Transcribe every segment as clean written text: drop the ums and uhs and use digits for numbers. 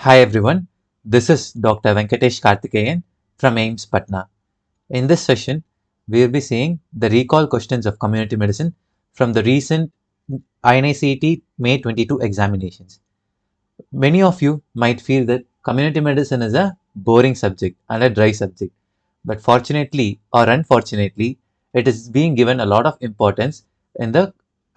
Hi everyone, this is Dr. Venkatesh Karthikeyan from AIIMS Patna. In this session, we will be seeing the recall questions of community medicine from the recent INICET May 22 examinations. Many of you might feel that community medicine is a boring subject and a dry subject, but fortunately or unfortunately, it is being given a lot of importance in the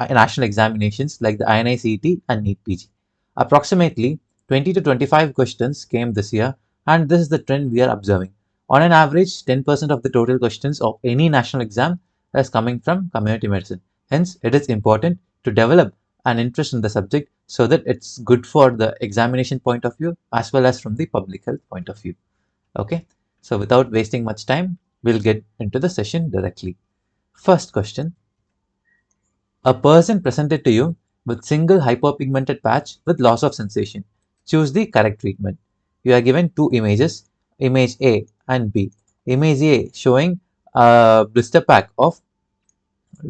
national examinations like the INICET and NEET PG. Approximately 20 to 25 questions came this year, and this is the trend we are observing. On an average, 10% of the total questions of any national exam is coming from community medicine. Hence, it is important to develop an interest in the subject so that it's good for the examination point of view as well as from the public health point of view. Okay, so without wasting much time, we'll get into the session directly. First question: a person presented to you with single hypopigmented patch with loss of sensation. Choose the correct treatment. You are given two images, image A and B. Image A showing a blister pack of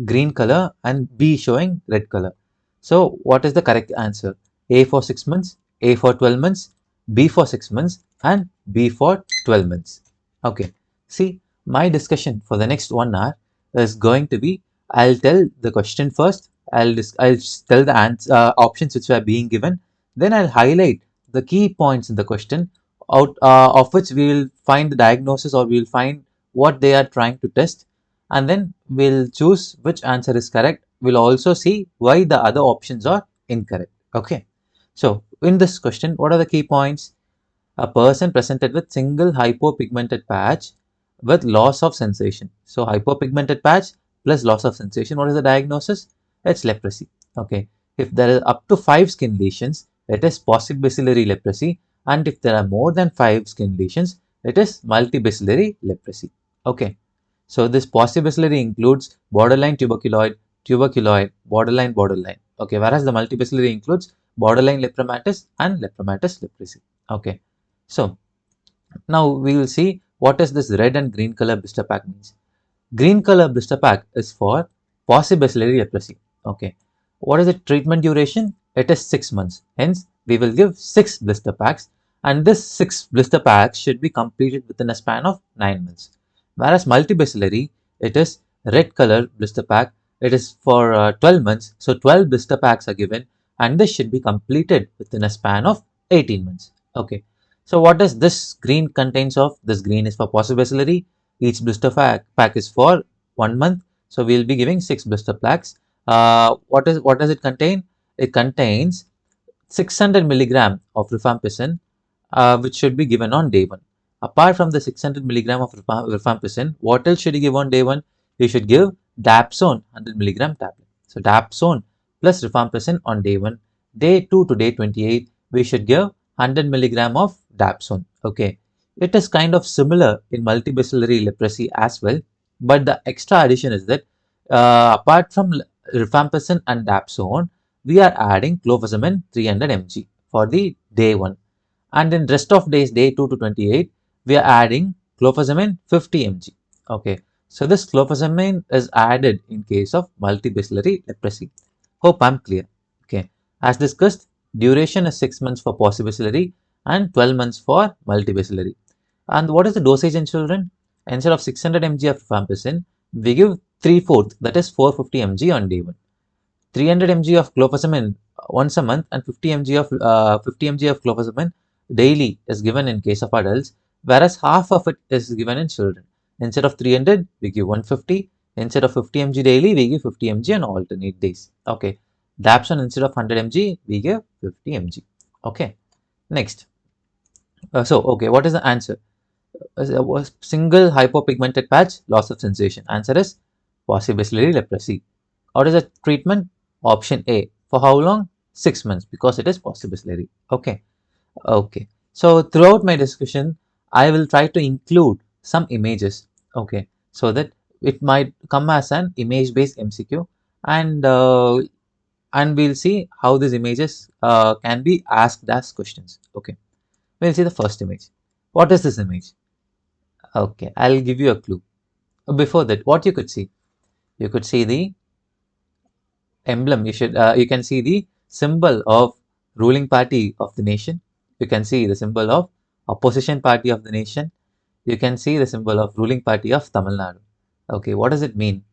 green color and B showing red color. So what is the correct answer? A for 6 months, A for 12 months, B for 6 months and B for 12 months. Okay, see, my discussion for the next 1 hour is going to be, I'll tell the question first, I'll tell the options which are being given, then I'll highlight the key points in the question out of which we will find the diagnosis or we will find what they are trying to test, and then we'll choose which answer is correct. We'll also see why the other options are incorrect. Okay, so in this question, what are the key points? A person presented with single hypopigmented patch with loss of sensation. So hypopigmented patch plus loss of sensation. What is the diagnosis? It's leprosy. Okay, if there is up to 5 skin lesions, it is possibacillary leprosy, and if there are more than 5 skin lesions, it is multibacillary leprosy. Okay, so this possibacillary includes borderline tuberculoid, borderline. Okay, whereas the multibacillary includes borderline lepromatous and lepromatous leprosy. Okay, so now we will see what is this red and green color blister pack means. Green color blister pack is for possibacillary leprosy. Okay, what is the treatment duration? It is 6 months. Hence, we will give 6 blister packs, and this 6 blister packs should be completed within a span of 9 months. Whereas multibacillary, it is red color blister pack. It is for 12 months. So 12 blister packs are given, and this should be completed within a span of 18 months. Okay. So what does this green contains of? This green is for possibacillary. Each blister pack is for 1 month. So we will be giving 6 blister packs. What does it contain? It contains 600 milligram of rifampicin, which should be given on day 1. Apart from the 600 milligram of rifampicin, what else should you give on day 1? You should give dapsone 100 milligram tablet. So dapsone plus rifampicin on day 1. Day 2 to day 28, we should give 100 milligram of dapsone. Okay, it is kind of similar in multibacillary leprosy as well, but the extra addition is that apart from rifampicin and dapsone, we are adding clofazimine 300 mg for the day 1, and in rest of days day 2 to 28, we are adding clofazimine 50 mg. Okay, so this clofazimine is added in case of multibacillary leprosy. Hope I'm clear. Okay, as discussed, duration is 6 months for possibacillary and 12 months for multibacillary. And what is the dosage in children? Instead of 600 mg of rifampicin, we give 3/4, that is 450 mg on day 1. 300 mg of clofazimine once a month and 50 mg of clofazimine daily is given in case of adults, whereas half of it is given in children. Instead of 300, we give 150. Instead of 50 mg daily, we give 50 mg on alternate days. Okay, dapsone instead of 100 mg, we give 50 mg. Okay, next. Okay, what is the answer? Single hypopigmented patch, loss of sensation. Answer is possibacillary leprosy. What is the treatment? Option A. For how long? 6 months, because it is possibacillary. Okay. Okay. So throughout my discussion, I will try to include some images. Okay. So that it might come as an image-based MCQ, and we'll see how these images can be asked as questions. Okay. We'll see the first image. What is this image? Okay, I'll give you a clue. Before that, what you could see? You could see the emblem. You can see the symbol of ruling party of the nation. you can see the symbol of opposition party of the nation. You can see the symbol of ruling party of Tamil Nadu. Okay, what does it mean?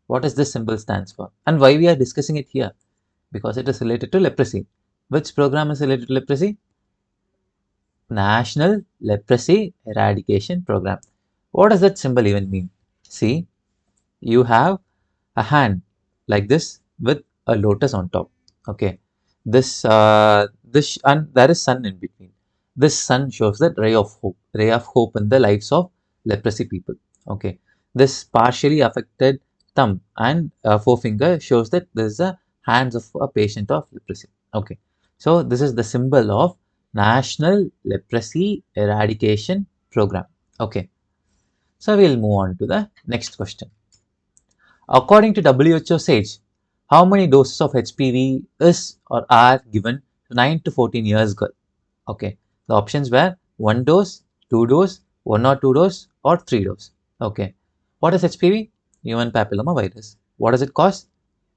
What does this symbol stands for? And why we are discussing it here? Because it is related to leprosy. Which program is related to leprosy? National Leprosy Eradication Program. What does that symbol even mean? See, you have a hand like this with a lotus on top. Okay, and there is sun in between. This sun shows that ray of hope in the lives of leprosy people. Okay, this partially affected thumb and forefinger shows that this is the hands of a patient of leprosy. Okay, so this is the symbol of National Leprosy Eradication Program. Okay, so we'll move on to the next question. According to WHO SAGE, how many doses of HPV is or are given to 9 to 14 years girl? Okay, the options were 1 dose, 2 dose, 1 or 2 dose or 3 dose. Okay, what is HPV? Human papilloma virus. What does it cause?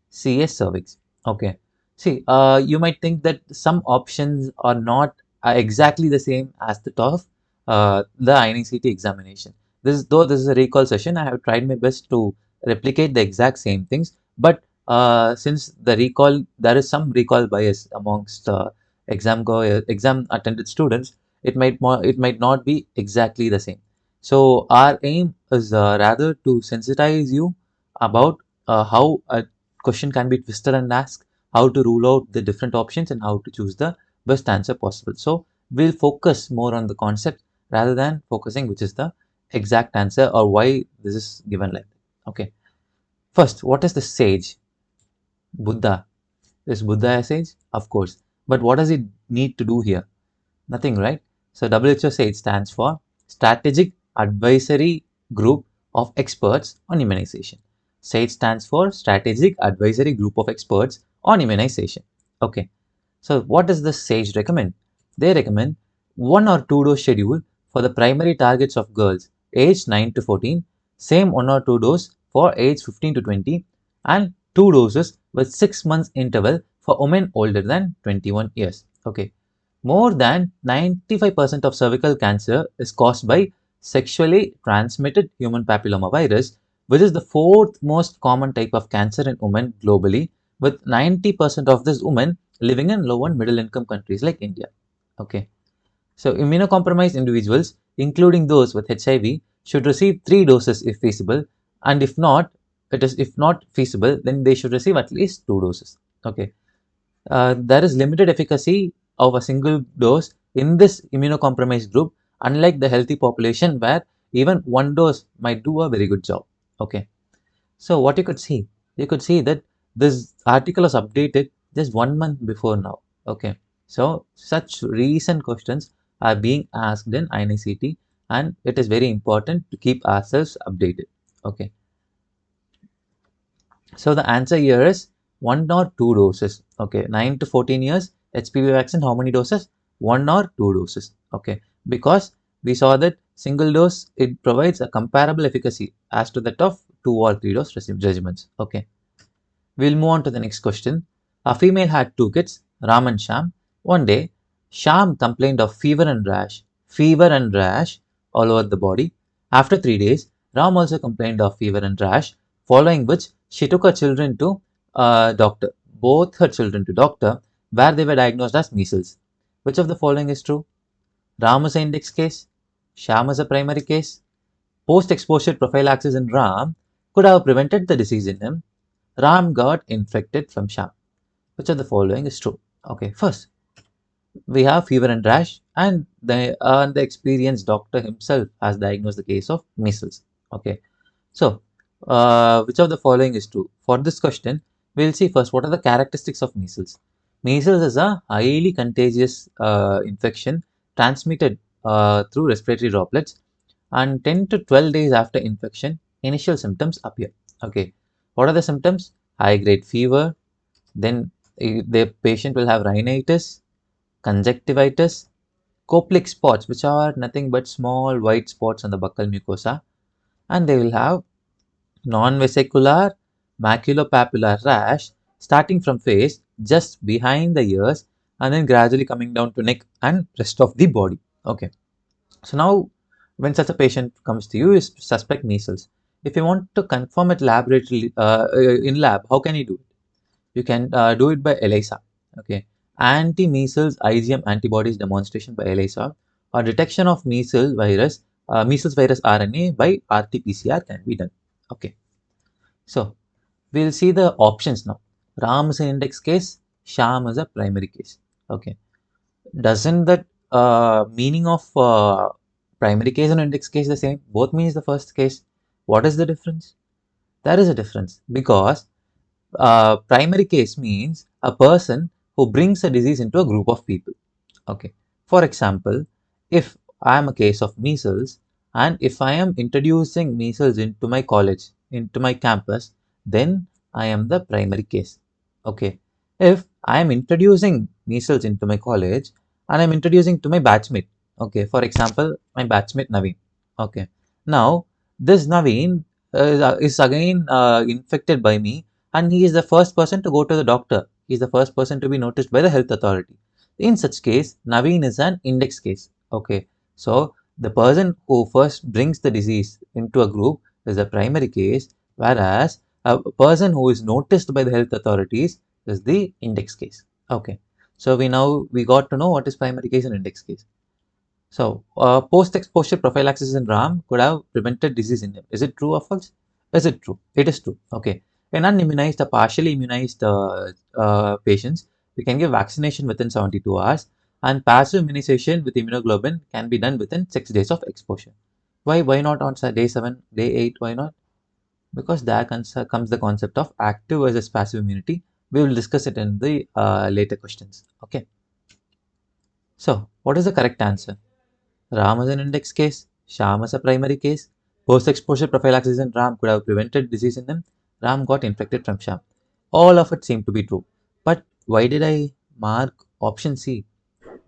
CS cervix. Okay. See, you might think that some options are not exactly the same as the of the INICET examination. Though this is a recall session, I have tried my best to replicate the exact same things. But since there is some recall bias amongst exam attended students, it might not be exactly the same. So our aim is rather to sensitize you about how a question can be twisted and asked, how to rule out the different options and how to choose the best answer possible. So we'll focus more on the concept rather than focusing which is the exact answer or why this is given like that. Okay. First, what is the sage? Buddha. Is Buddha a sage? Of course. But what does it need to do here? Nothing, right? So WHO SAGE stands for Strategic Advisory Group of Experts on Immunization. SAGE stands for Strategic Advisory Group of Experts on Immunization. Okay. So what does the SAGE recommend? They recommend 1 or 2 dose schedule for the primary targets of girls aged 9 to 14, same 1 or 2 dose for age 15 to 20, and 2 doses with 6 months interval for women older than 21 years. Okay. More than 95% of cervical cancer is caused by sexually transmitted human papilloma virus, which is the fourth most common type of cancer in women globally, with 90% of these women living in low and middle income countries like India. Okay. So immunocompromised individuals, including those with HIV, should receive 3 doses if feasible, and if not feasible, then they should receive at least 2 doses. Okay. There is limited efficacy of a single dose in this immunocompromised group, unlike the healthy population where even 1 dose might do a very good job. Okay. So what you could see that this article was updated just 1 month before now. Okay. So such recent questions are being asked in INICET, and it is very important to keep ourselves updated. Okay. So the answer here is 1 or 2 doses. Okay, 9 to 14 years HPV vaccine, how many doses? 1 or 2 doses. Okay, because we saw that single dose, it provides a comparable efficacy as to that of 2 or 3 dose regimens. Okay, we'll move on to the next question. A female had 2 kids, Ram and Sham. One day, Sham complained of fever and rash all over the body. After 3 days, Ram also complained of fever and rash, following which she took her children to doctor, both her children to doctor, where they were diagnosed as measles. Which of the following is true? Ram is an index case, Sham is a primary case. Post-exposure prophylaxis in Ram could have prevented the disease in him. Ram got infected from Sham. Which of the following is true? Okay, first, we have fever and rash, and the experienced doctor himself has diagnosed the case of measles. Okay, so which of the following is true? For this question, we'll see first what are the characteristics of measles. Measles is a highly contagious infection transmitted through respiratory droplets, and 10 to 12 days after infection, initial symptoms appear. Okay, what are the symptoms? High grade fever, then the patient will have rhinitis, conjunctivitis, coplic spots, which are nothing but small white spots on the buccal mucosa, and they will have non-vesicular maculopapular rash starting from face just behind the ears and then gradually coming down to neck and rest of the body. Okay. So now, when such a patient comes to you, you suspect measles. If you want to confirm it laboratory in lab, how can you do it? You can do it by ELISA. Okay, anti-measles IgM antibodies demonstration by ELISA, or detection of measles virus RNA by RT-PCR can be done. Okay, so we'll see the options now. RAM is an index case, Sham is a primary case. Okay, doesn't that meaning of primary case and index case the same? Both means the first case. What is the difference? There is a difference because primary case means a person who brings a disease into a group of people. Okay. For example, if I am a case of measles and if I am introducing measles into my college, into my campus, then I am the primary case. Okay. If I am introducing measles into my college and I am introducing to my batchmate, okay, for example, my batchmate Naveen. Okay. Now, this Naveen is again infected by me, and he is the first person to go to the doctor. He is the first person to be noticed by the health authority. In such case, Naveen is an index case. Okay, so the person who first brings the disease into a group is a primary case, whereas a person who is noticed by the health authorities is the index case. Okay, so we got to know what is primary case and index case. So, post-exposure prophylaxis in RAM could have prevented disease in him. Is it true or false? Is it true? It is true. Okay. In unimmunized or partially immunized patients, we can give vaccination within 72 hours, and passive immunization with immunoglobulin can be done within 6 days of exposure. Why? Why not on day 7, day 8? Why not? Because there comes the concept of active versus passive immunity. We will discuss it in the later questions. Okay. So, what is the correct answer? RAM is an index case, Sham is a primary case. Post-exposure prophylaxis in RAM could have prevented disease in them. RAM got infected from Sham. All of it seemed to be true. But why did I mark option C?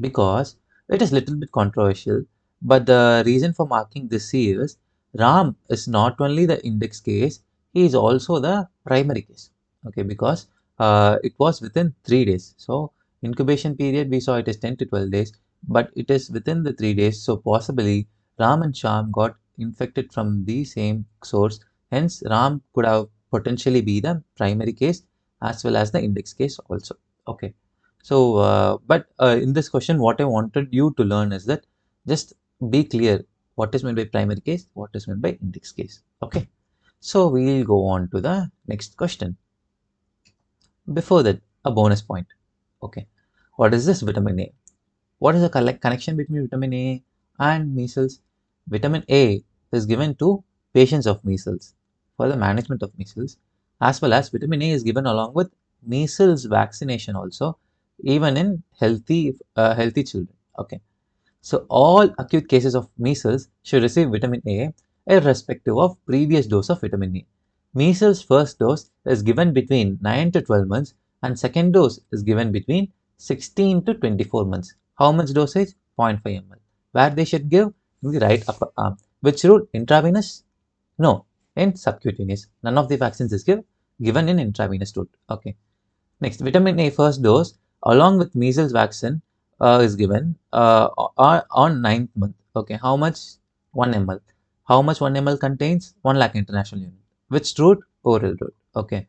Because it is little bit controversial. But the reason for marking this C is RAM is not only the index case, he is also the primary case. Okay, because it was within 3 days. So incubation period we saw it is 10 to 12 days, but it is within the 3 days. So possibly Ram and Sham got infected from the same source. Hence Ram could have potentially be the primary case as well as the index case also. Okay. So, in this question, what I wanted you to learn is that just be clear what is meant by primary case, what is meant by index case. Okay. So, we'll go on to the next question. Before that, a bonus point. Okay. What is this vitamin A? What is the connection between vitamin A and measles? Vitamin A is given to patients of measles for the management of measles, as well as vitamin A is given along with measles vaccination also, even in healthy children. Okay. So all acute cases of measles should receive vitamin A irrespective of previous dose of vitamin A. Measles first dose is given between 9 to 12 months and second dose is given between 16 to 24 months. How much dosage? 0.5 ml. Where they should give? In the right upper arm. Which route? Intravenous? No, in subcutaneous. None of the vaccines is given in intravenous route. Okay. Next, vitamin A first dose along with measles vaccine is given on 9th month. Okay, how much? 1 ml. How much 1 ml contains? 1 lakh international unit. Which route? Oral route. Okay.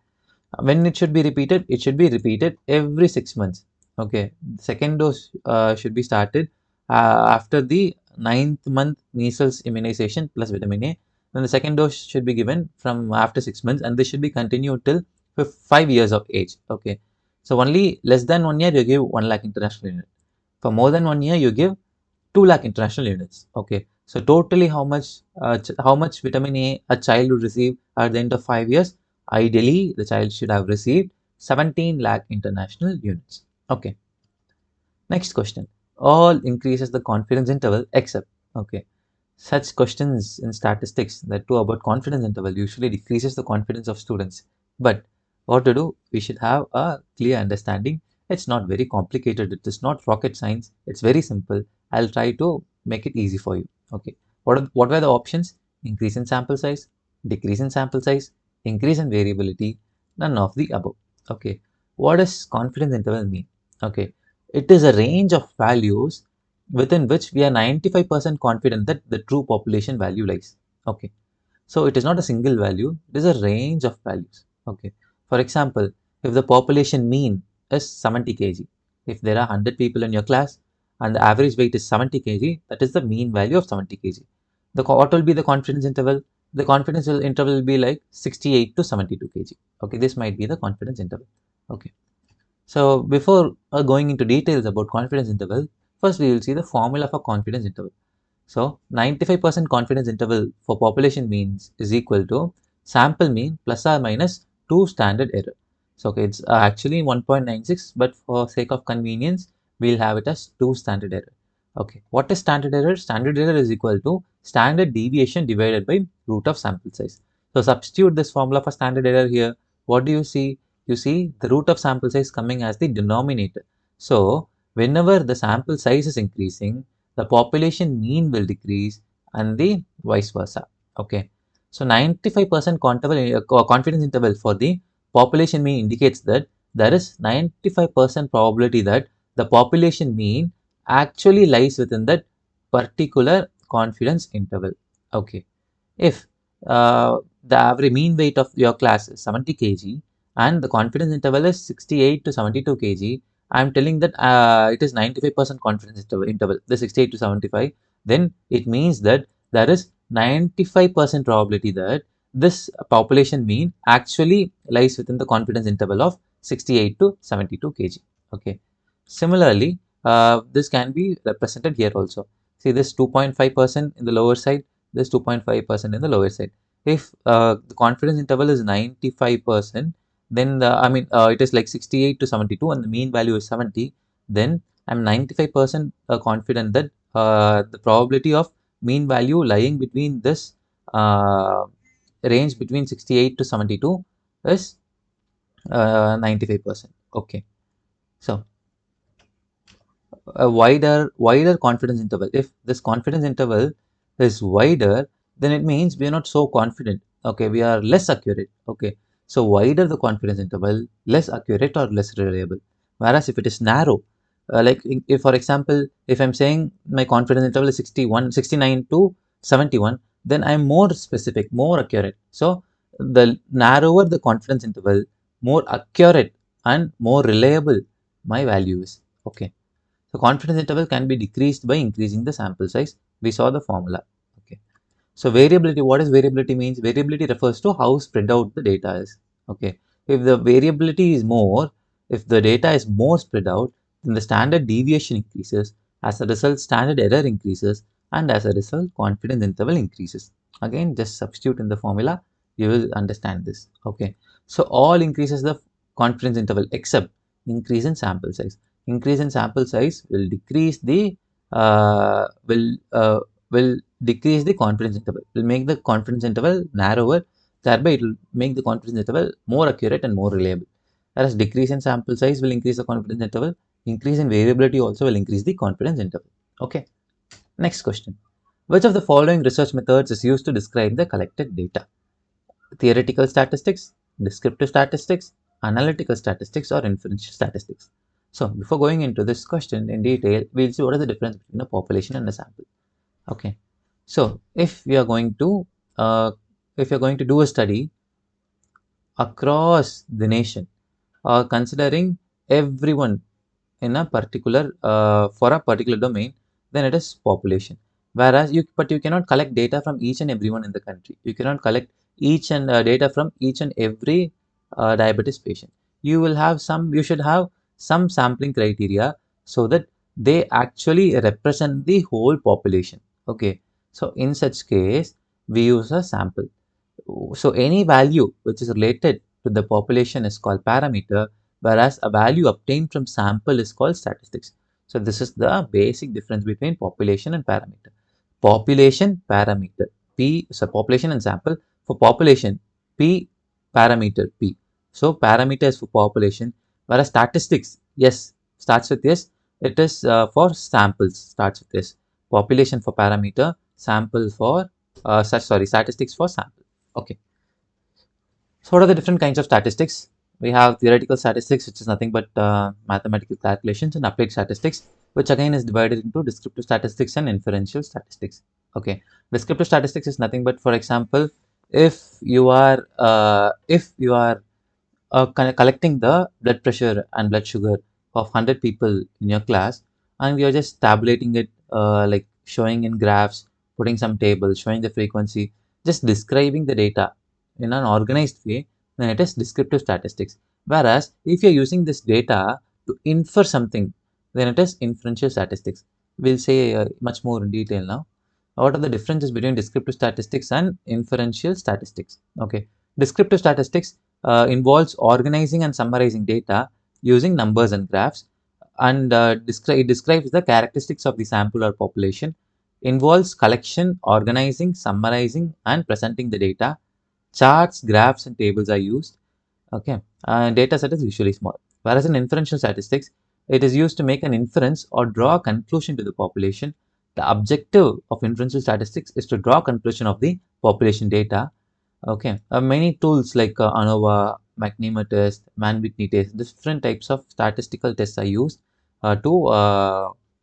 When it should be repeated? It should be repeated every 6 months. Okay. Second dose should be started after the 9th month measles immunization plus vitamin A. Then the second dose should be given from after 6 months, and this should be continued till 5 years of age. Okay. So only less than 1 year you give 1 lakh international unit. For more than 1 year you give 2 lakh international units. Okay. So totally how much vitamin A a child would receive at the end of 5 years? Ideally, the child should have received 17 lakh international units. Okay. Next question. All increases the confidence interval except. Okay. Such questions in statistics that do about confidence interval usually decreases the confidence of students. But what to do? We should have a clear understanding. It's not very complicated. It is not rocket science. It's very simple. I'll try to make it easy for you. Okay. What were the options? Increase in sample size, decrease in sample size, increase in variability, none of the above. Okay. What does confidence interval mean? Okay. It is a range of values within which we are 95% confident that the true population value lies. Okay. So it is not a single value, it is a range of values. Okay. For example, if the population mean is 70 kg, if there are 100 people in your class and the average weight is 70 kg, that is the mean value of 70 kg. What will be the confidence interval? The confidence interval will be like 68 to 72 kg. Okay, this might be the confidence interval. Okay. So before going into details about confidence interval, first we will see the formula for confidence interval. So 95% confidence interval for population means is equal to sample mean plus or minus 2 standard error. So okay, it's actually 1.96, but for sake of convenience, we'll have it as 2 standard error. Okay, what is standard error? Standard error is equal to standard deviation divided by root of sample size. So substitute this formula for standard error here. What do you see? You see the root of sample size coming as the denominator. So whenever the sample size is increasing, the population mean will decrease and the vice versa. Okay. So 95% confidence interval for the population mean indicates that there is 95% probability that the population mean actually lies within that particular confidence interval. Okay. If the average mean weight of your class is 70 kg and the confidence interval is 68 to 72 kg, I am telling that it is 95% confidence interval, the 68 to 75, then it means that there is 95% probability that this population mean actually lies within the confidence interval of 68 to 72 kg. Okay. Similarly, this can be represented here also. See this 2.5% in the lower side, this 2.5% in the lower side. If the confidence interval is 95%, then it is like 68 to 72 and the mean value is 70, then I'm 95% confident that the probability of mean value lying between this range between 68 to 72 is 95%. Okay. So a wider confidence interval. If this confidence interval is wider, then it means we are not so confident. Okay, we are less accurate. Okay, so wider the confidence interval, less accurate or less reliable. Whereas if it is narrow, if for example, if I'm saying my confidence interval is 69 to 71, then I'm more specific, more accurate. So the narrower the confidence interval, more accurate and more reliable my value is. Okay. The confidence interval can be decreased by increasing the sample size. We saw the formula. Okay. So variability, what does variability means? Variability refers to how spread out the data is. Okay. If the variability is more, if the data is more spread out, then the standard deviation increases. As a result, standard error increases, and as a result, confidence interval increases. Again, just substitute in the formula, you will understand this. Okay. So all increases the confidence interval except increase in sample size. Increase in sample size will decrease the uh, will uh, will decrease the confidence interval, will make the confidence interval narrower, thereby it will make the confidence interval more accurate and more reliable. Whereas decrease in sample size will increase the confidence interval, increase in variability also will increase the confidence interval. Okay. Next question. Which of the following research methods is used to describe the collected data? Theoretical statistics, descriptive statistics, analytical statistics, or inferential statistics? So before going into this question in detail, we'll see what is the difference between a population and a sample. Okay. So uh, if you're going to do a study across the nation, considering everyone in a particular for a particular domain, then it is population. Whereas you cannot collect data from each and everyone in the country. You cannot collect each and data from each and every diabetes patient. You should have some sampling criteria so that they actually represent the whole population. Okay. So in such case, we use a sample. So any value which is related to the population is called parameter, whereas a value obtained from sample is called statistics. So this is the basic difference between population and parameter. Population parameter P, so population and sample. For population, P parameter P. So parameter is for population, whereas statistics, yes, starts with yes. It is for samples, starts with this. Population for parameter, sample for statistics for sample. Okay. So what are the different kinds of statistics? we have theoretical statistics, which is nothing but mathematical calculations, and applied statistics, which again is divided into descriptive statistics and inferential statistics. Okay, descriptive statistics is nothing but, for example, if you are collecting the blood pressure and blood sugar of 100 people in your class, and you're just tabulating it, like showing in graphs, putting some tables, showing the frequency, just describing the data in an organized way, then it is descriptive statistics. Whereas if you're using this data to infer something, then it is inferential statistics. We'll say much more in detail now. What are the differences between descriptive statistics and inferential statistics? Okay, descriptive statistics involves organizing and summarizing data using numbers and graphs, and it describes the characteristics of the sample or population, involves collection, organizing, summarizing, and presenting the data. Charts, graphs, and tables are used. Okay, data set is usually small. Whereas in inferential statistics, it is used to make an inference or draw a conclusion to the population. The objective of inferential statistics is to draw a conclusion of the population data. Okay, many tools like ANOVA, McNemer test, Man-Whitney test, different types of statistical tests are used to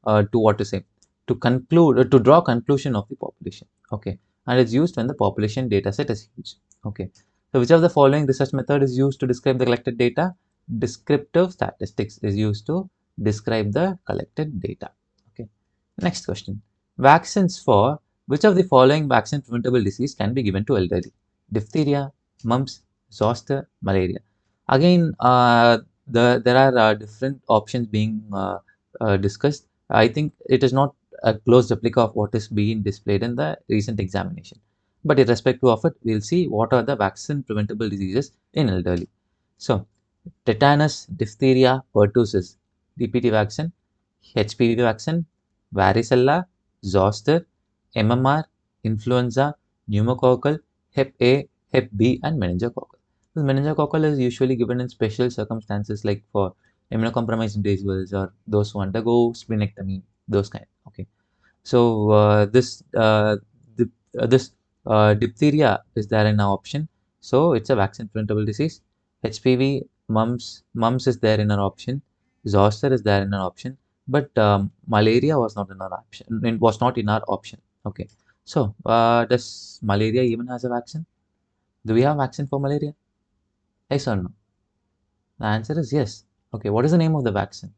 what to say, to conclude, to draw conclusion of the population. Okay, and it's used when the population data set is huge. Okay, so which of the following research method is used to describe the collected data? Descriptive statistics is used to describe the collected data. Okay, next question. Vaccines for which of the following vaccine preventable disease can be given to elderly? Diphtheria, mumps, zoster, malaria. Again, there are different options being discussed. I think it is not a close replica of what is being displayed in the recent examination. But irrespective of it, we'll see what are the vaccine preventable diseases in elderly. So, tetanus, diphtheria, pertussis, DPT vaccine, HPV vaccine, varicella, zoster, MMR, influenza, pneumococcal, Hep A, Hep B, and meningococcal. This meningococcal is usually given in special circumstances like for immunocompromised individuals or those who undergo splenectomy, those kind. Okay. So this diphtheria is there in our option. So it's a vaccine preventable disease. HPV, mumps is there in our option. Zoster is there in our option, but malaria was not in our option. It was not in our option. Okay. So does malaria even has a vaccine? Do we have vaccine for malaria? Yes or no? The answer is yes. Okay. What is the name of the vaccine?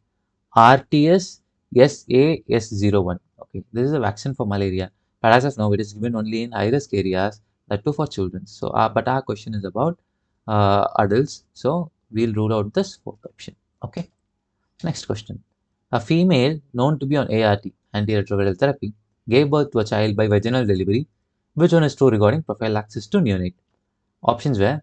RTS SAS01. Okay, this is a vaccine for malaria, but as of now, it is given only in high-risk areas, that too for children. So, but our question is about adults, so we'll rule out this fourth option. Okay, next question. A female known to be on ART, antiretroviral therapy, gave birth to a child by vaginal delivery. Which one is true regarding prophylaxis to neonate? Options were: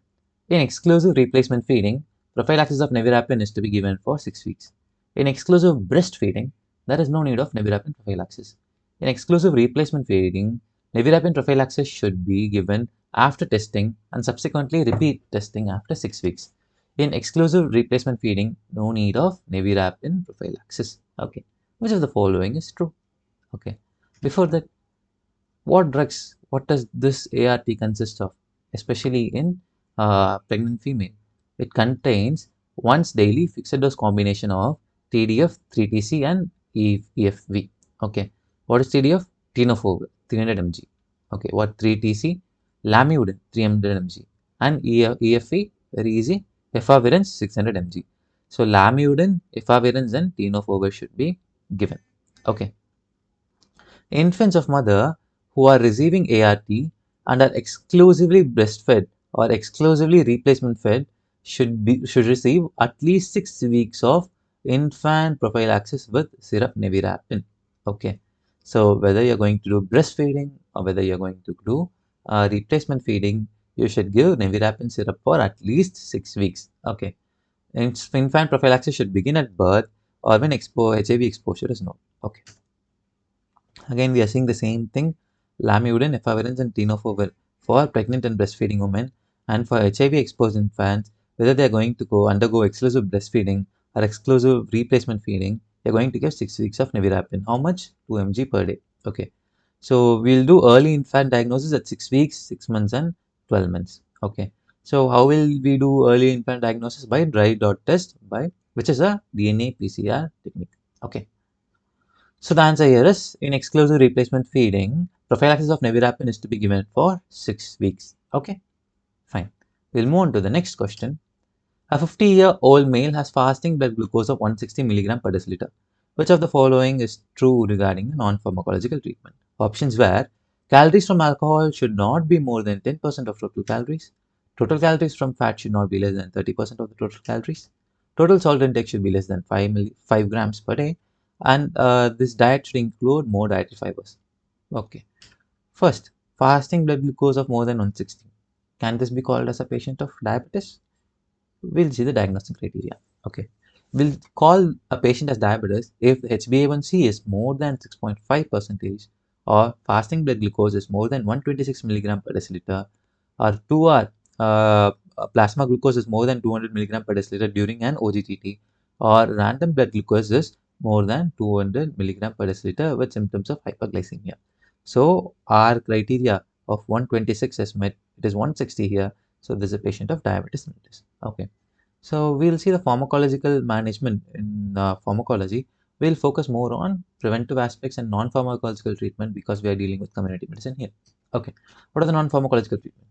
in exclusive replacement feeding, prophylaxis of nevirapine is to be given for 6 weeks. In exclusive breastfeeding, there is no need of nevirapine prophylaxis. In exclusive replacement feeding, nevirapine prophylaxis should be given after testing and subsequently repeat testing after 6 weeks. In exclusive replacement feeding, no need of nevirapine prophylaxis. Okay, which of the following is true? Okay, before that, what does this ART consist of, especially in pregnant female? It contains once daily fixed dose combination of TDF, 3TC, and EFV. Okay, what is TDF? Tenofovir, 300 mg. Okay, what 3TC? Lamivudine, 300 mg, and EFV, very easy, efavirenz, 600 mg. So lamivudine, efavirenz, and tenofovir should be given. Okay. Infants of mother who are receiving ART and are exclusively breastfed or exclusively replacement fed should receive at least 6 weeks of infant prophylaxis with syrup nevirapine. Okay, so whether you're going to do breastfeeding or whether you're going to do replacement feeding, you should give nevirapine syrup for at least 6 weeks. Okay, infant prophylaxis should begin at birth or when HIV exposure is known. Okay. Again, we are seeing the same thing: lamivudine, efavirenz, and tenofovir for pregnant and breastfeeding women, and for HIV-exposed infants, whether they are going to undergo exclusive breastfeeding or exclusive replacement feeding, they are going to get 6 weeks of nevirapine. How much? 2 mg per day. Okay. So we'll do early infant diagnosis at 6 weeks, 6 months, and 12 months. Okay. So how will we do early infant diagnosis? By dry blood test, which is a DNA PCR technique. Okay. So the answer here is, in exclusive replacement feeding, prophylaxis of nevirapine is to be given for 6 weeks. Okay, fine. We'll move on to the next question. A 50-year-old male has fasting blood glucose of 160 mg per deciliter. Which of the following is true regarding non-pharmacological treatment? Options were: calories from alcohol should not be more than 10% of total calories. Total calories from fat should not be less than 30% of the total calories. Total salt intake should be less than 5 grams per day. And this diet should include more dietary fibers. Okay. First, fasting blood glucose of more than 160. Can this be called as a patient of diabetes? We'll see the diagnostic criteria. Okay. We'll call a patient as diabetes if the HbA1c is more than 6.5 percentage, or fasting blood glucose is more than 126 milligram per deciliter, or 2 hour plasma glucose is more than 200 milligram per deciliter during an OGTT, or random blood glucose is more than 200 milligram per deciliter with symptoms of hyperglycemia. So our criteria of 126 is met. It is 160 here. So this is a patient of diabetes mellitus. Okay. So we'll see the pharmacological management in pharmacology. We'll focus more on preventive aspects and non-pharmacological treatment because we are dealing with community medicine here. Okay. What are the non-pharmacological treatment?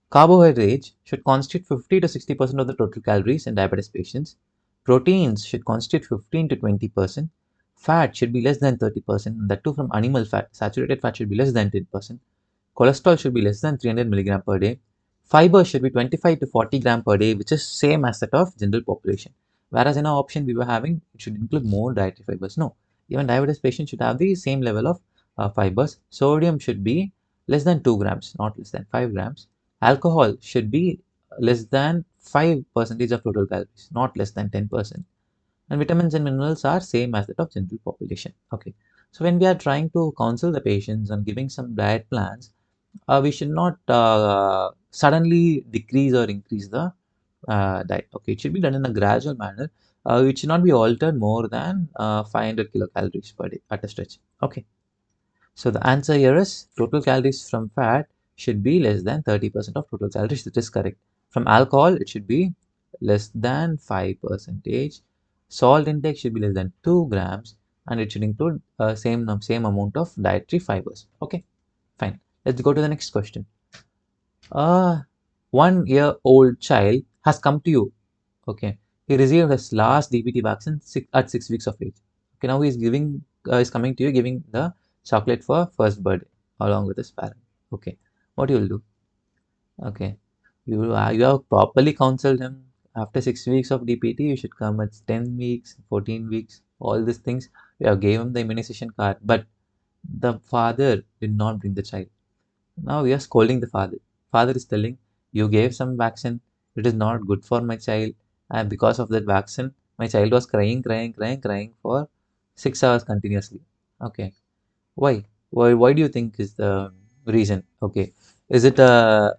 Carbohydrates should constitute 50 to 60% of the total calories in diabetes patients. Proteins should constitute 15 to 20%. Fat should be less than 30%, and that too from animal fat. Saturated fat should be less than 10%. Cholesterol should be less than 300 milligram per day. Fiber should be 25 to 40 gram per day, which is same as that of general population. Whereas in our option we were having, it should include more dietary fibers. No, even diabetes patients should have the same level of fibers. Sodium should be less than 2 grams, not less than 5 grams. Alcohol should be less than 5% of total calories, not less than 10%. And vitamins and minerals are same as that of general population. Okay. So when we are trying to counsel the patients and giving some diet plans, we should not suddenly decrease or increase the diet. Okay, it should be done in a gradual manner. It should not be altered more than 500 kilocalories per day at a stretch. Okay, so the answer here is total calories from fat should be less than 30% of total calories. That is correct. From alcohol, it should be less than 5%. Salt intake should be less than 2 grams, and it should include same amount of dietary fibers. Okay, fine. Let's go to the next question. A 1-year-old child has come to you. Okay, he received his last DPT vaccine at 6 weeks of age. Okay, now he is coming to you giving the chocolate for first birthday along with his parent. Okay, what you will do? Okay, you have properly counseled him. After 6 weeks of DPT, you should come at 10 weeks, 14 weeks, all these things. You have gave him the immunization card, but the father did not bring the child. Now we are scolding the father. Father is telling, you gave some vaccine, it is not good for my child, and because of that vaccine, my child was crying for 6 hours continuously. Okay, why? Why do you think is the reason? Okay, is it a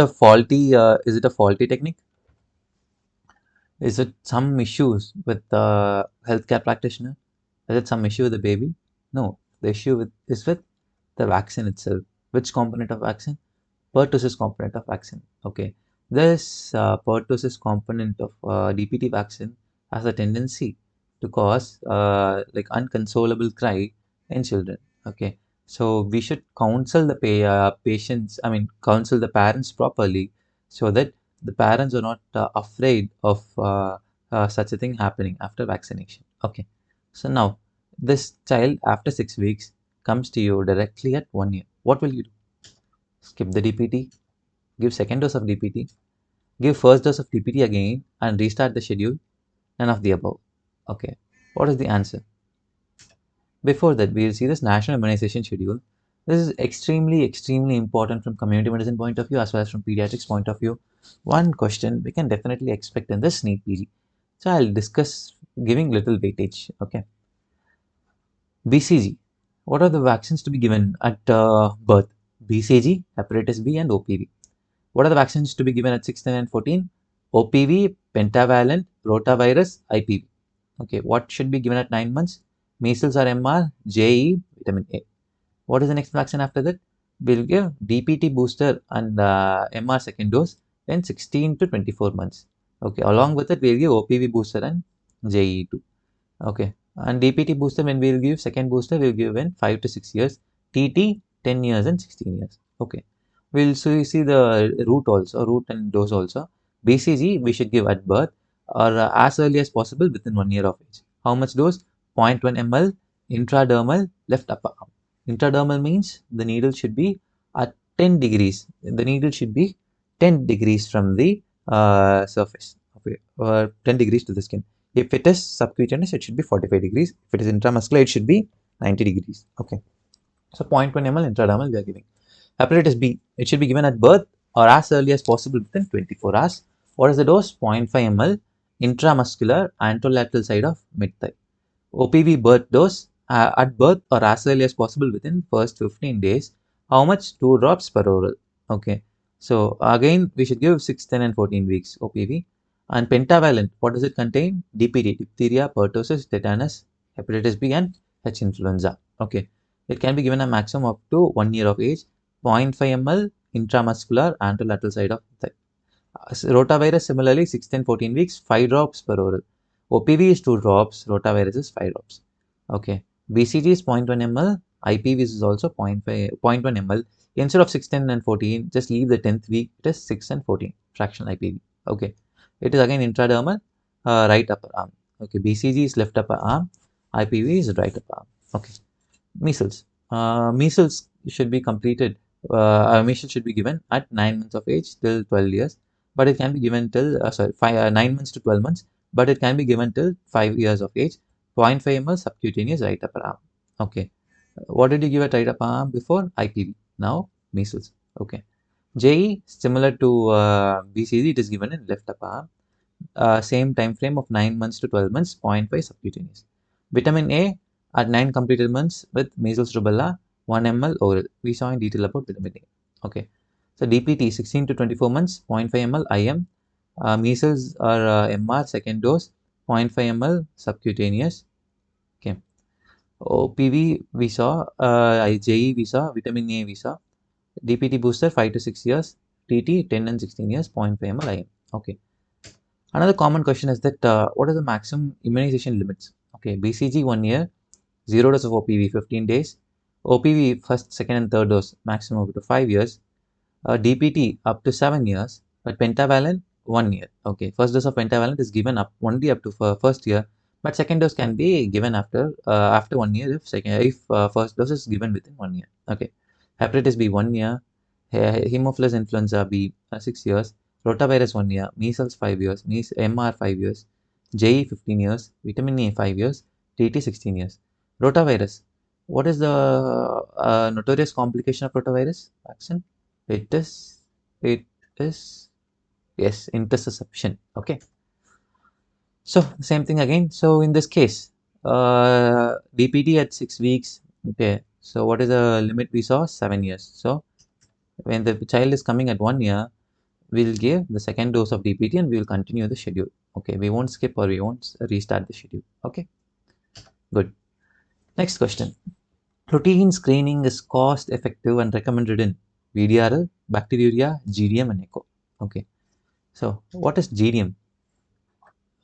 faulty technique? Is it some issues with the healthcare practitioner? Is it some issue with the baby? No, the issue is with the vaccine itself. Which component of vaccine? Pertussis component of vaccine. Okay, this pertussis component of DPT vaccine has a tendency to cause like unconsolable cry in children. Okay, so we should counsel the patients. I mean, counsel the parents properly so that the parents are not afraid of such a thing happening after vaccination. Okay, so now this child after 6 weeks comes to you directly at 1 year. What will you do? Skip the DPT, give second dose of DPT, give first dose of DPT again, and restart the schedule? None of the above. Okay, what is the answer? Before that, we will see this national immunization schedule. This is extremely important from community medicine point of view as well as from pediatrics point of view. One question we can definitely expect in this NEET PG. So I'll discuss giving little weightage. Okay, BCG. What are the vaccines to be given at birth? BCG, hepatitis B, and OPV. What are the vaccines to be given at 16 and 14? OPV, pentavalent, rotavirus, IPV. Okay, what should be given at 9 months? Measles or MR, JE, vitamin A. What is the next vaccine after that? We'll give DPT booster and MR second dose, in 16 to 24 months. Okay, along with it, we'll give OPV booster and JE2. Okay, and DPT booster, when we'll give second booster, we'll give in 5 to 6 years, TT 10 years and 16 years. Okay, we'll see the route and dose also. BCG, we should give at birth or as early as possible within 1 year of age. How much dose? 0.1 ml intradermal left upper arm. Intradermal means the needle should be at 10 degrees. The needle should be 10 degrees from the surface, okay, or 10 degrees to the skin. If it is subcutaneous, it should be 45 degrees. If it is intramuscular, it should be 90 degrees. Okay. So 0.1 ml intradermal we are giving. Hepatitis B, it should be given at birth or as early as possible within 24 hours. What is the dose? 0.5 ml intramuscular anterolateral side of mid-thigh. OPV birth dose at birth or as early as possible within first 15 days. How much? 2 drops per oral. Okay. So again, we should give 6, 10 and 14 weeks OPV. And pentavalent, what does it contain? DPT, diphtheria, pertussis, tetanus, hepatitis B and H influenza. Okay. It can be given a maximum up to 1 year of age. 0.5 ml intramuscular anterolateral side of thigh. Rotavirus similarly 6, 10, 14 weeks, 5 drops per oral. OPV is 2 drops, rotavirus is 5 drops. Okay. BCG is 0.1 ml, IPV is also 0.1 ml. Instead of 6, 10 and 14, just leave the 10th week, it is 6 and 14, fractional IPV. Okay. It is again intradermal, right upper arm. Okay. BCG is left upper arm, IPV is right upper arm. Okay. Measles. Measles should be completed, measles should be given at 9 months of age till 12 years, but it can be given till, 9 months to 12 months, but it can be given till 5 years of age. 0.5 ml subcutaneous right upper arm. Okay. What did you give at right upper arm before? IPV. Now, measles. Okay. JE, similar to BCG, it is given in left upper arm. Same time frame of 9 months to 12 months, 0.5 subcutaneous. Vitamin A at 9 completed months with measles rubella, 1 ml oral. We saw in detail about vitamin A. Okay. So DPT 16 to 24 months, 0.5 ml IM. Measles or MR second dose, 0.5 ml subcutaneous. Okay. OPV we saw, IJE we saw, vitamin A we saw. DPT booster 5 to 6 years, TT 10 and 16 years, 0.5 ml IM. Okay. Another common question is that what are the maximum immunization limits? Okay, BCG 1 year, 0 dose of OPV 15 days, OPV first, second and third dose maximum up to 5 years, DPT up to 7 years, but pentavalent 1 year. Okay, first dose of pentavalent is given up only up to first year, but second dose can be given after 1 year if first dose is given within 1 year. Okay, hepatitis B 1 year, Haemophilus influenza B 6 years, rotavirus 1 year, measles 5 years, MR 5 years, JE 15 years, vitamin A 5 years, TT 16 years. Rotavirus, what is the notorious complication of rotavirus vaccine? It is, yes, intussusception. Okay. So, same thing again. So, in this case, DPT at 6 weeks. Okay. So, what is the limit we saw? 7 years. So, when the child is coming at 1 year, we'll give the second dose of DPT and we will continue the schedule. Okay. We won't skip or we won't restart the schedule. Okay. Good. Next question. Routine screening is cost effective and recommended in VDRL, Bacteriuria, GDM and echo. Okay. So, what is GDM?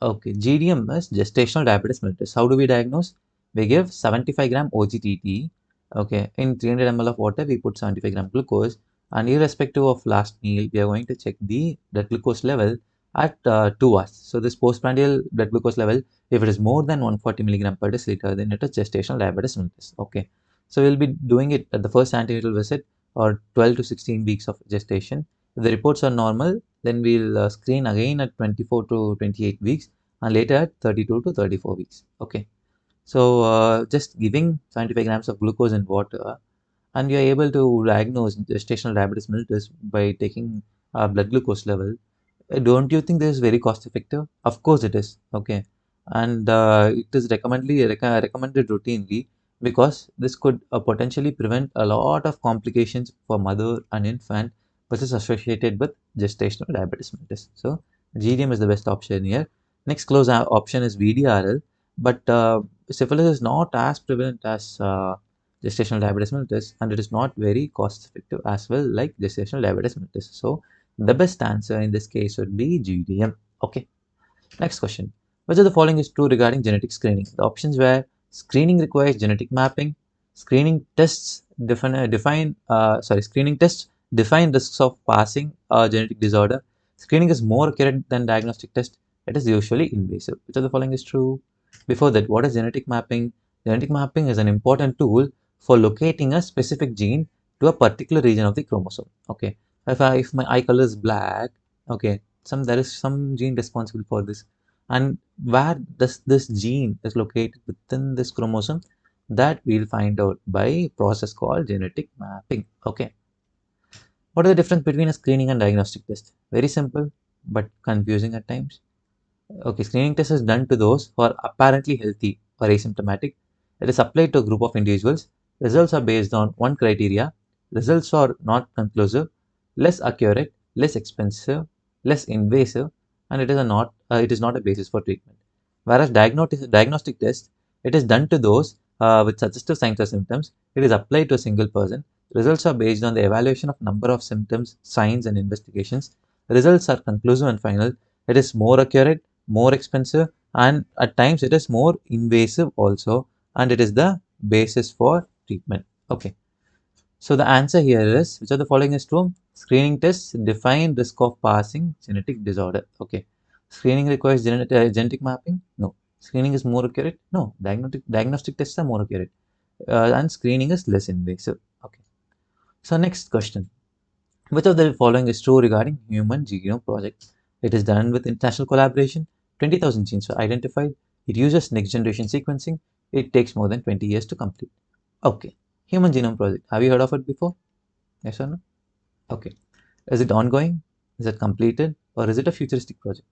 Okay, GDM is gestational diabetes mellitus. How do we diagnose? We give 75 gram OGTT. Okay, in 300 ml of water, we put 75 gram glucose, and irrespective of last meal, we are going to check the blood glucose level at 2 hours. So, this postprandial blood glucose level, if it is more than 140 milligram per deciliter, then it is gestational diabetes mellitus. Okay, so we'll be doing it at the first antenatal visit or 12 to 16 weeks of gestation. If the reports are normal, then we'll screen again at 24 to 28 weeks and later at 32 to 34 weeks. Okay. So, just giving 75 grams of glucose in water and you are able to diagnose gestational diabetes mellitus by taking blood glucose level. Don't you think this is very cost effective? Of course it is. Okay. And it is recommended routinely because this could potentially prevent a lot of complications for mother and infant which is associated with gestational diabetes mellitus. So, GDM is the best option here. Next close option is VDRL, but syphilis is not as prevalent as gestational diabetes mellitus and it is not very cost effective as well like gestational diabetes mellitus. So, The best answer in this case would be GDM. Okay. Next question. Which of the following is true regarding genetic screening? The options were screening requires genetic mapping, screening tests define risks of passing a genetic disorder, screening is more accurate than diagnostic test, it is usually invasive. Which of the following is true? Before that, what is genetic mapping? Genetic mapping is an important tool for locating a specific gene to a particular region of the chromosome. Okay. If my eye color is black, okay, there is some gene responsible for this, and where does this gene is located within this chromosome, that we'll find out by a process called genetic mapping. Okay, what is the difference between a screening and diagnostic test? Very simple but confusing at times. Okay, screening test is done to those who are apparently healthy or asymptomatic. It is applied to a group of individuals. Results are based on one criteria. Results are not conclusive, less accurate, less expensive, less invasive, and it is not a basis for treatment. Whereas diagnostic test, it is done to those with suggestive signs or symptoms. It is applied to a single person. Results are based on the evaluation of number of symptoms, signs, and investigations. Results are conclusive and final. It is more accurate, more expensive, and at times it is more invasive also, and it is the basis for treatment. Okay, so the answer here is, which of the following is true? Screening tests define risk of passing genetic disorder. Okay, screening requires genetic mapping. No. Screening is more accurate. No. Diagnostic tests are more accurate, and screening is less invasive. Okay, so next question. Which of the following is true regarding Human Genome Project? It is done with international collaboration. 20,000 genes are identified. It uses next generation sequencing. It takes more than 20 years to complete. Okay. Human Genome Project. Have you heard of it before? Yes or no? Okay. Is it ongoing? Is it completed? Or is it a futuristic project?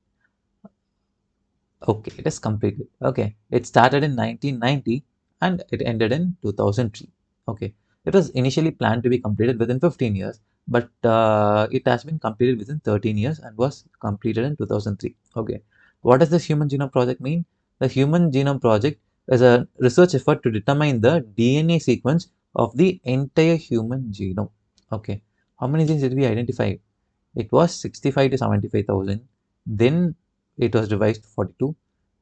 Okay, it is completed. Okay. It started in 1990 and it ended in 2003. Okay. It was initially planned to be completed within 15 years, but it has been completed within 13 years and was completed in 2003. Okay. What does this Human Genome Project mean? The Human Genome Project is a research effort to determine the DNA sequence of the entire human genome. Okay. How many genes did we identify? It was 65 to 75,000. Then it was revised to 42.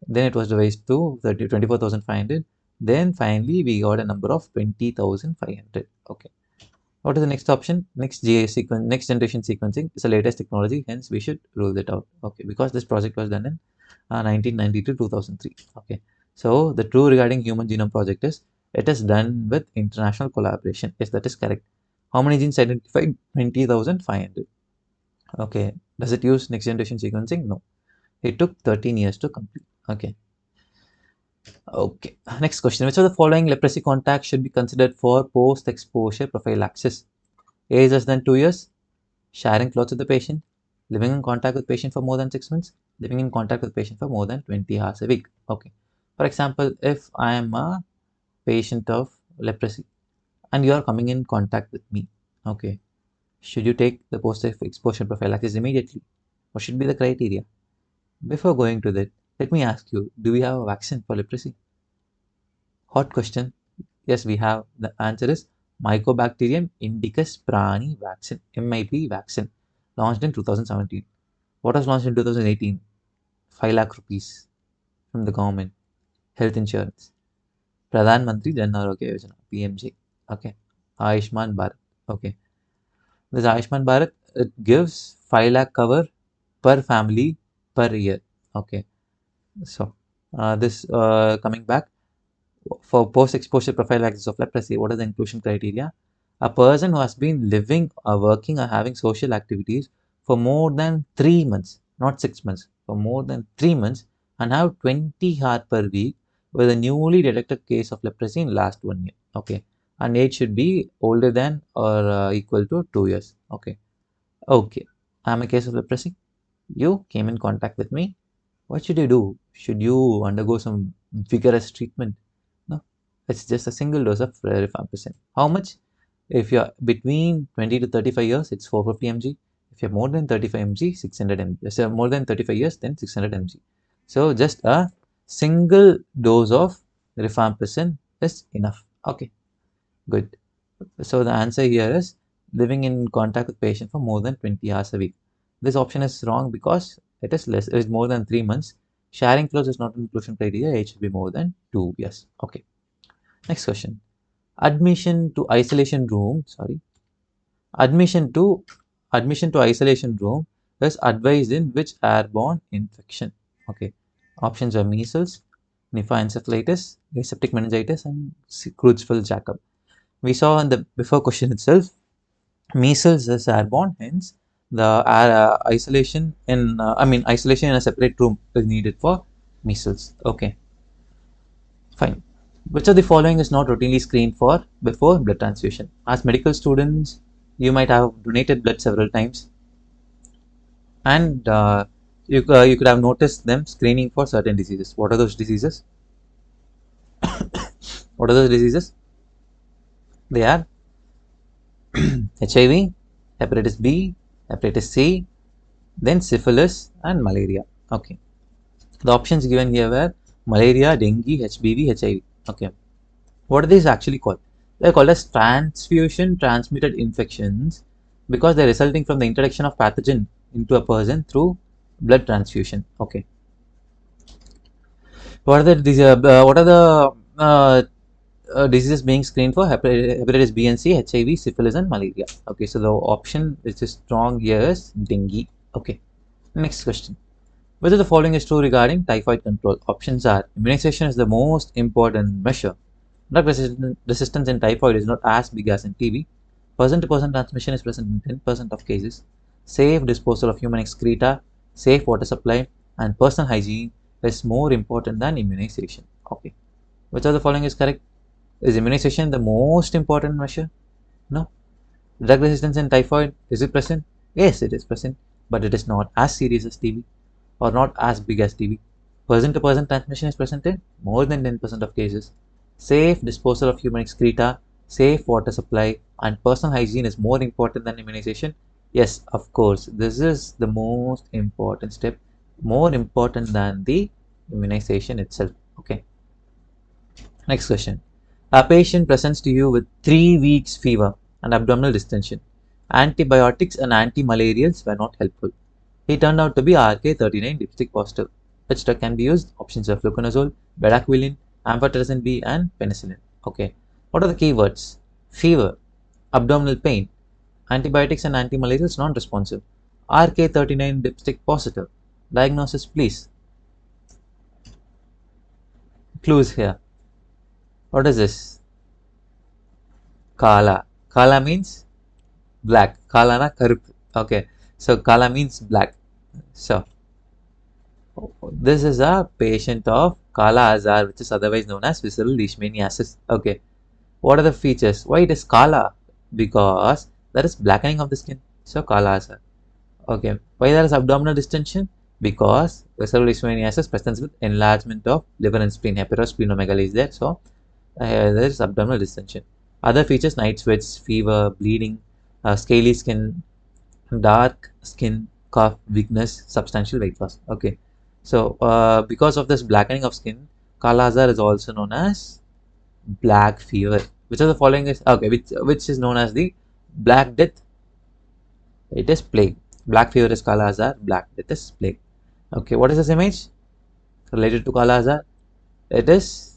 Then it was revised to 24,500. Then finally we got a number of 20,500. Okay. What is the next option? Next generation sequencing is the latest technology. Hence, we should rule that out. Okay, because this project was done in 1990 to 2003. Okay. So the true regarding Human Genome Project is it is done with international collaboration. Yes, that is correct. How many genes identified? 20,500. Okay. Does it use next generation sequencing? No. It took 13 years to complete. Okay. Okay. Next question. Which of the following leprosy contacts should be considered for post-exposure prophylaxis? Age less than 2 years, sharing clothes with the patient, living in contact with patient for more than 6 months, living in contact with patient for more than 20 hours a week. Okay. For example, if I am a patient of leprosy and you are coming in contact with me, okay, should you take the post-exposure prophylaxis immediately? What should be the criteria? Before going to that, let me ask you, do we have a vaccine for leprosy? Hot question. Yes, we have. The answer is Mycobacterium indicus prani vaccine, MIP vaccine, launched in 2017. What was launched in 2018? 5 lakh rupees from the government, health insurance. Pradhan Mantri Jan Arogya Yojana, PMJ. Okay. Ayushman Bharat. Okay. This Ayushman Bharat, it gives 5 lakh cover per family per year. Okay. So, this coming back, for post-exposure prophylaxis of leprosy, what is the inclusion criteria? A person who has been living or working or having social activities for more than 3 months, not 6 months, for more than 3 months, and have 20 hours per week with a newly detected case of leprosy in last 1 year. Okay. And age should be older than or equal to 2 years. Okay. Okay. I'm a case of leprosy. You came in contact with me. What should you do? Should you undergo some vigorous treatment? No, it's just a single dose of rifampicin. How much? If you're between 20 to 35 years, it's 450 mg. If you're more than 35 mg, 600 mg. So more than 35 years, then 600 mg. So just a single dose of rifampicin is enough. Okay, good. So the answer here is living in contact with patient for more than 20 hours a week. This option is wrong because it is more than 3 months. Sharing flows is not an inclusion criteria. It should be more than 2 years. Okay. Next question. Admission to isolation room. Admission to isolation room is advised in which airborne infection? Okay. Options are measles, Nipah encephalitis, aseptic meningitis, and Creutzfeldt-Jakob. We saw in the before question itself, measles is airborne, hence the isolation in isolation in a separate room is needed for measles. Okay, fine. Which of the following is not routinely screened for before blood transfusion? As medical students, you might have donated blood several times, and you could have noticed them screening for certain diseases. What are those diseases? What are those diseases? They are HIV, hepatitis B, hepatitis C, then syphilis and malaria. Okay. The options given here were malaria, dengue, HBV, HIV. Okay. What are these actually called? They are called as transfusion transmitted infections because they are resulting from the introduction of pathogen into a person through blood transfusion. Okay. What are the diseases being screened for? Hepatitis B and C, HIV, syphilis, and malaria. Okay, so the option which is strong here is dengue. Okay, next question. Whether the following is true regarding typhoid control? Options are: immunization is the most important measure. Drug resistance in typhoid is not as big as in TB. Person-to-person transmission is present in 10% of cases. Safe disposal of human excreta, safe water supply, and personal hygiene is more important than immunization. Okay, which of the following is correct? Is immunization the most important measure? No. Drug resistance in typhoid, is it present? Yes, it is present, but it is not as serious as TB or not as big as TB. Person-to-person transmission is present in more than 10% of cases. Safe disposal of human excreta, safe water supply, and personal hygiene is more important than immunization. Yes, of course, this is the most important step, more important than the immunization itself. Okay. Next question. A patient presents to you with 3 weeks fever and abdominal distension. Antibiotics and antimalarials were not helpful. He turned out to be RK39 dipstick positive. Which drug can be used? Options are fluconazole, bedaquiline, amphotericin B, and penicillin. Okay. What are the keywords? Fever, abdominal pain, antibiotics and antimalarials non-responsive, RK39 dipstick positive. Diagnosis, please. Clues here. What is this? Cala. Cala means black. Cala na karupu. Okay. So cala means black. So this is a patient of cala azar, which is otherwise known as visceral leishmaniasis. Okay. What are the features? Why it is cala? Because there is blackening of the skin. So cala azar. Okay. Why there is abdominal distension? Because visceral leishmaniasis presents with enlargement of liver and spleen. Hepatosplenomegaly is there. So there is abdominal distension. Other features: night sweats, fever, bleeding, scaly skin, dark skin, cough, weakness, substantial weight loss. Okay, so because of this blackening of skin, Kala Azar is also known as black fever. Which of the following is okay? Which is known as the Black Death? It is plague. Black fever is Kala Azar. Black Death is plague. Okay, what is this image related to Kala Azar? It is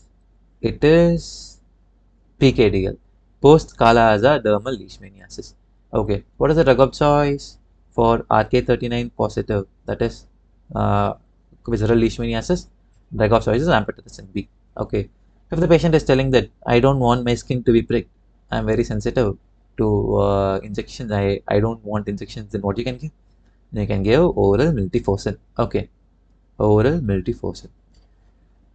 PKDL, post Kala Azar dermal leishmaniasis. Okay, what is the drug of choice for RK39 positive, that is visceral leishmaniasis? Drug of choice is amphotericin B. Okay, if the patient is telling that I don't want my skin to be pricked, I am very sensitive to injections, I don't want injections, then what you can give? You can give oral miltefosine. Okay, oral miltefosine.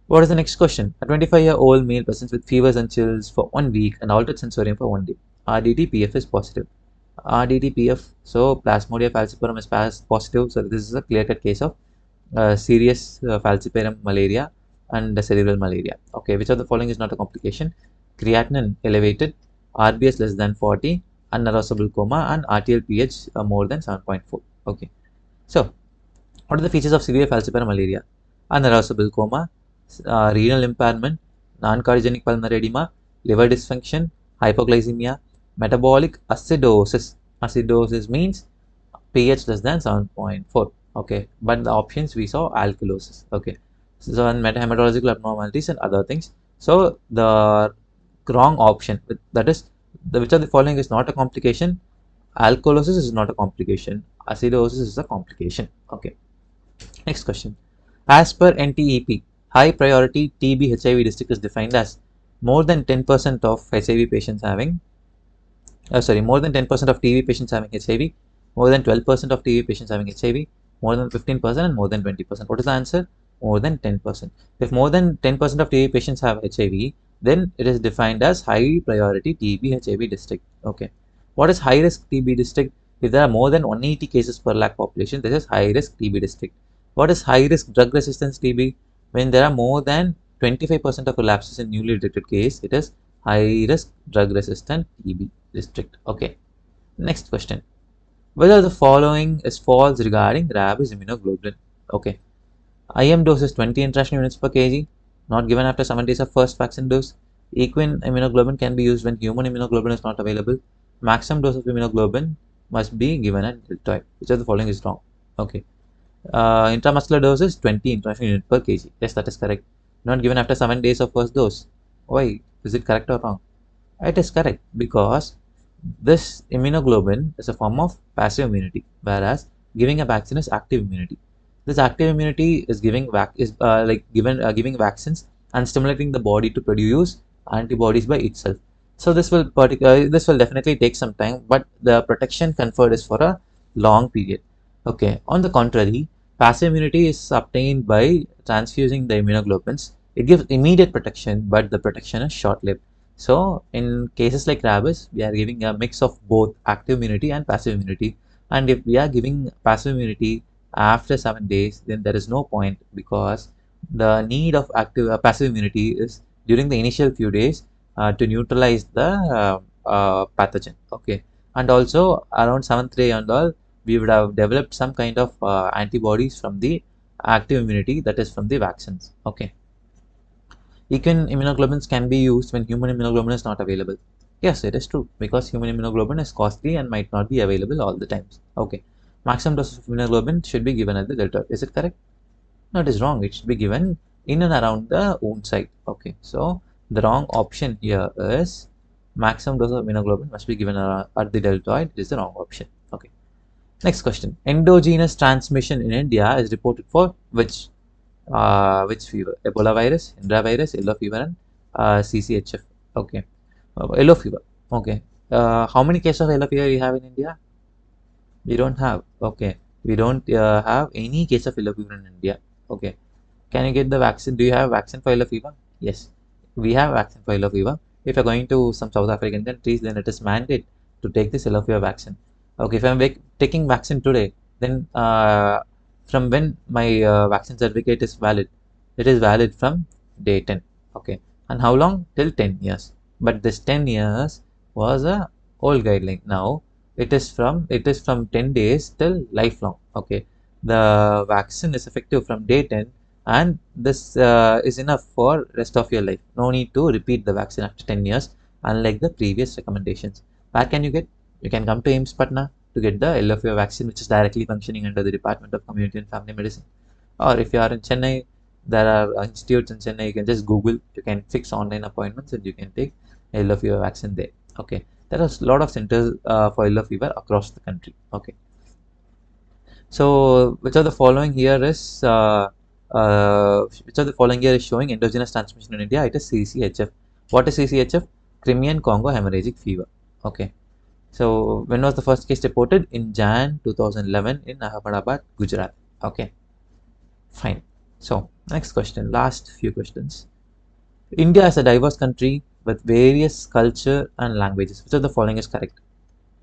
What is the next question? A 25-year-old male presents with fevers and chills for 1 week and altered sensorium for 1 day. RDT Pf is positive. RDT Pf, so Plasmodium falciparum is positive. So this is a clear-cut case of serious falciparum malaria and cerebral malaria. Okay, which of the following is not a complication? Creatinine elevated, RBS less than 40, unarousable coma, and RTL pH more than 7.4. Okay, so what are the features of severe falciparum malaria? Unarousable coma, renal impairment, non-cardiogenic pulmonary edema, liver dysfunction, hypoglycemia, metabolic acidosis. Acidosis means pH less than 7.4. Okay, but the options we saw alkalosis. Okay, so and hematological abnormalities and other things. So the wrong option, that is, which of the following is not a complication? Alkalosis is not a complication. Acidosis is a complication. Okay. Next question. As per NTEP, high priority TB-HIV district is defined as more than 10% of HIV patients having, more than 10% of TB patients having HIV, more than 12% of TB patients having HIV, more than 15%, and more than 20%. What is the answer? More than 10%. If more than 10% of TB patients have HIV, then it is defined as high priority TB-HIV district. Okay. What is high risk TB district? If there are more than 180 cases per lakh population, this is high risk TB district. What is high risk drug resistance TB? When there are more than 25% of relapses in newly detected case, it is high risk drug resistant TB district. Okay. Next question. Whether the following is false regarding rabies immunoglobulin. Okay. IM dose is 20 international units per kg, not given after 7 days of first vaccine dose. Equine immunoglobulin can be used when human immunoglobulin is not available. Maximum dose of immunoglobulin must be given at deltoid. Which of the following is wrong? Okay. Intramuscular dose is 20 international units per kg. Yes, that is correct. Not given after 7 days of first dose. Why? Is it correct or wrong? It is correct because this immunoglobulin is a form of passive immunity, whereas giving a vaccine is active immunity. This active immunity is giving giving vaccines and stimulating the body to produce antibodies by itself. So this will definitely take some time, but the protection conferred is for a long period. Okay. On the contrary, passive immunity is obtained by transfusing the immunoglobulins. It gives immediate protection, but the protection is short-lived. So in cases like rabies, we are giving a mix of both active immunity and passive immunity. And if we are giving passive immunity after 7 days, then there is no point, because the need of passive immunity is during the initial few days to neutralize the pathogen. Okay. And also around 7th day and all, we would have developed some kind of antibodies from the active immunity, that is from the vaccines. Okay. Equine immunoglobulins can be used when human immunoglobulin is not available. Yes, it is true, because human immunoglobulin is costly and might not be available all the times. Okay. Maximum dose of immunoglobulin should be given at the deltoid. Is it correct? No, it is wrong. It should be given in and around the wound site. Okay. So the wrong option here is maximum dose of immunoglobulin must be given at the deltoid. It is the wrong option. Okay. Next question. Endogenous transmission in India is reported for which fever? Ebola virus, Indra virus, yellow fever, and CCHF. Okay. Yellow fever. Okay. How many cases of yellow fever you have in India? We don't have. Okay. We don't have any case of yellow fever in India. Okay. Can you get the vaccine? Do you have vaccine for yellow fever? Yes. We have vaccine for yellow fever. If you're going to some South African countries, then it is mandate to take this yellow fever vaccine. Okay. If I'm taking vaccine today, then from when my vaccine certificate is valid? It is valid from day 10. Okay. And how long? Till 10 years. But this 10 years was a old guideline. Now it is from 10 days till lifelong. Okay. The vaccine is effective from day 10, and this is enough for rest of your life. No need to repeat the vaccine after 10 years, unlike the previous recommendations. Where can you get? You can come to AIIMS Patna to get the yellow fever vaccine, which is directly functioning under the Department of Community and Family Medicine. Or if you are in Chennai, there are institutes in Chennai. You can just Google. You can fix online appointments and you can take yellow fever vaccine there. Okay. There are a lot of centers for yellow fever across the country. Okay. So which of the following here is showing endogenous transmission in India? It is CCHF. What is CCHF? Crimean Congo hemorrhagic fever. Okay. So when was the first case reported? In Jan 2011 in Ahmedabad, Gujarat. Okay. Fine. So next question, last few questions. India is a diverse country with various culture and languages. Which of the following is correct?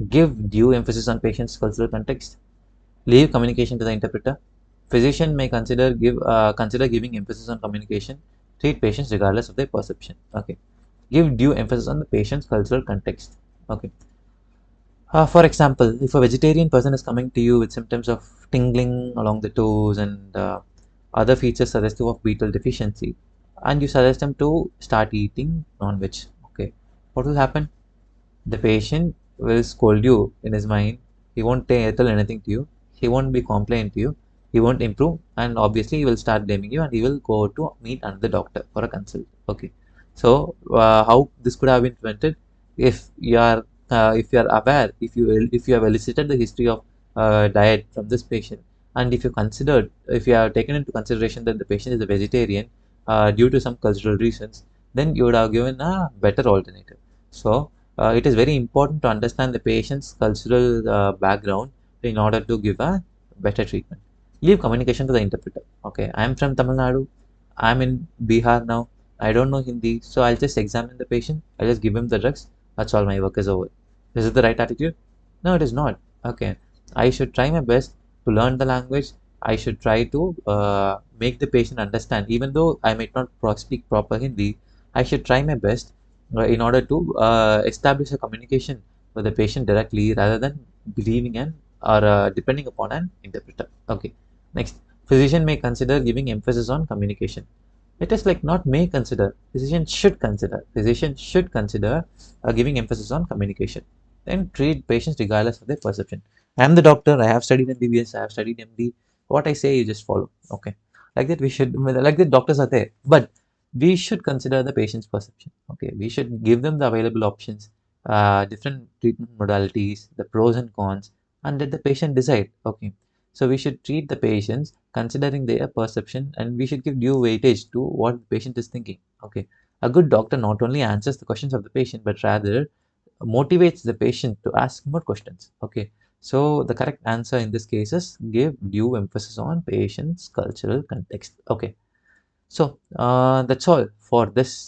Give due emphasis on patient's cultural context. Leave communication to the interpreter. Physician may consider giving emphasis on communication. Treat patients regardless of their perception. Okay. Give due emphasis on the patient's cultural context. Okay. For example, if a vegetarian person is coming to you with symptoms of tingling along the toes and other features suggestive of beetle deficiency, and you suggest them to start eating non-veg, okay, what will happen? The patient will scold you in his mind He won't tell anything to you. He won't be compliant to you. He won't improve, and obviously he will start blaming you, and he will go to meet another doctor for a consult. Okay. So how this could have been prevented if you are aware, if you have elicited the history of diet from this patient, and if you have taken into consideration that the patient is a vegetarian due to some cultural reasons, then you would have given a better alternative. So it is very important to understand the patient's cultural background in order to give a better treatment. Leave communication to the interpreter. Okay, I am from Tamil Nadu. I am in Bihar now. I don't know Hindi, so I'll just examine the patient. I'll just give him the drugs. That's all. My work is over. Is it the right attitude? No, it is not. Okay, I should try my best to learn the language. I should try to make the patient understand. Even though I might not speak proper Hindi, I should try my best in order to establish a communication with the patient directly rather than believing an or depending upon an interpreter. Okay, next, physician may consider giving emphasis on communication. It is like not may consider, physician should consider giving emphasis on communication. Then treat patients regardless of their perception. I am the doctor, I have studied MBBS, I have studied MD. What I say, you just follow. Okay. Like that, like the doctors are there. But we should consider the patient's perception. Okay. We should give them the available options, different treatment modalities, the pros and cons, and let the patient decide. Okay. So we should treat the patients considering their perception, and we should give due weightage to what the patient is thinking. Okay. A good doctor not only answers the questions of the patient, but rather motivates the patient to ask more questions. Okay. So the correct answer in this case is give due emphasis on patient's cultural context. Okay. So that's all for this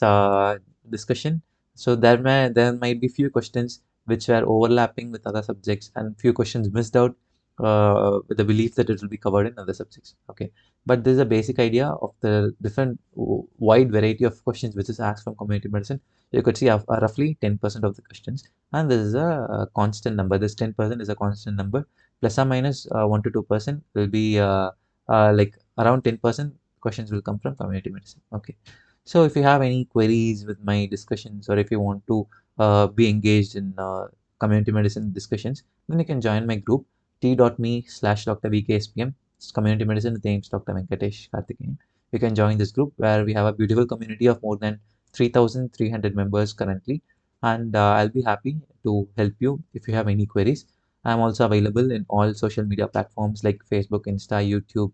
discussion. So there might be few questions which were overlapping with other subjects, and few questions missed out with the belief that it will be covered in other subjects. Okay, but this is a basic idea of the different wide variety of questions which is asked from community medicine. You could see roughly 10% of the questions, and this is a constant number. This 10% is a constant number. Plus or minus 1 to 2% will be like around 10% questions will come from community medicine. Okay, so if you have any queries with my discussions, or if you want to be engaged in community medicine discussions, then you can join my group t.me/Dr. VKSPM. It's community medicine with AIIMS Dr. Venkatesh Karthikeyan. You can join this group where we have a beautiful community of more than 3,300 members currently, and I'll be happy to help you if you have any queries. I'm also available in all social media platforms like Facebook, Insta, YouTube,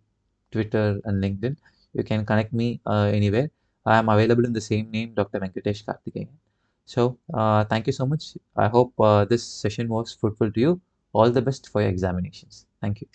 Twitter, and LinkedIn. You can connect me anywhere. I am available in the same name, Dr. Venkatesh Karthikeyan. So, thank you so much. I hope this session was fruitful to you. All the best for your examinations. Thank you.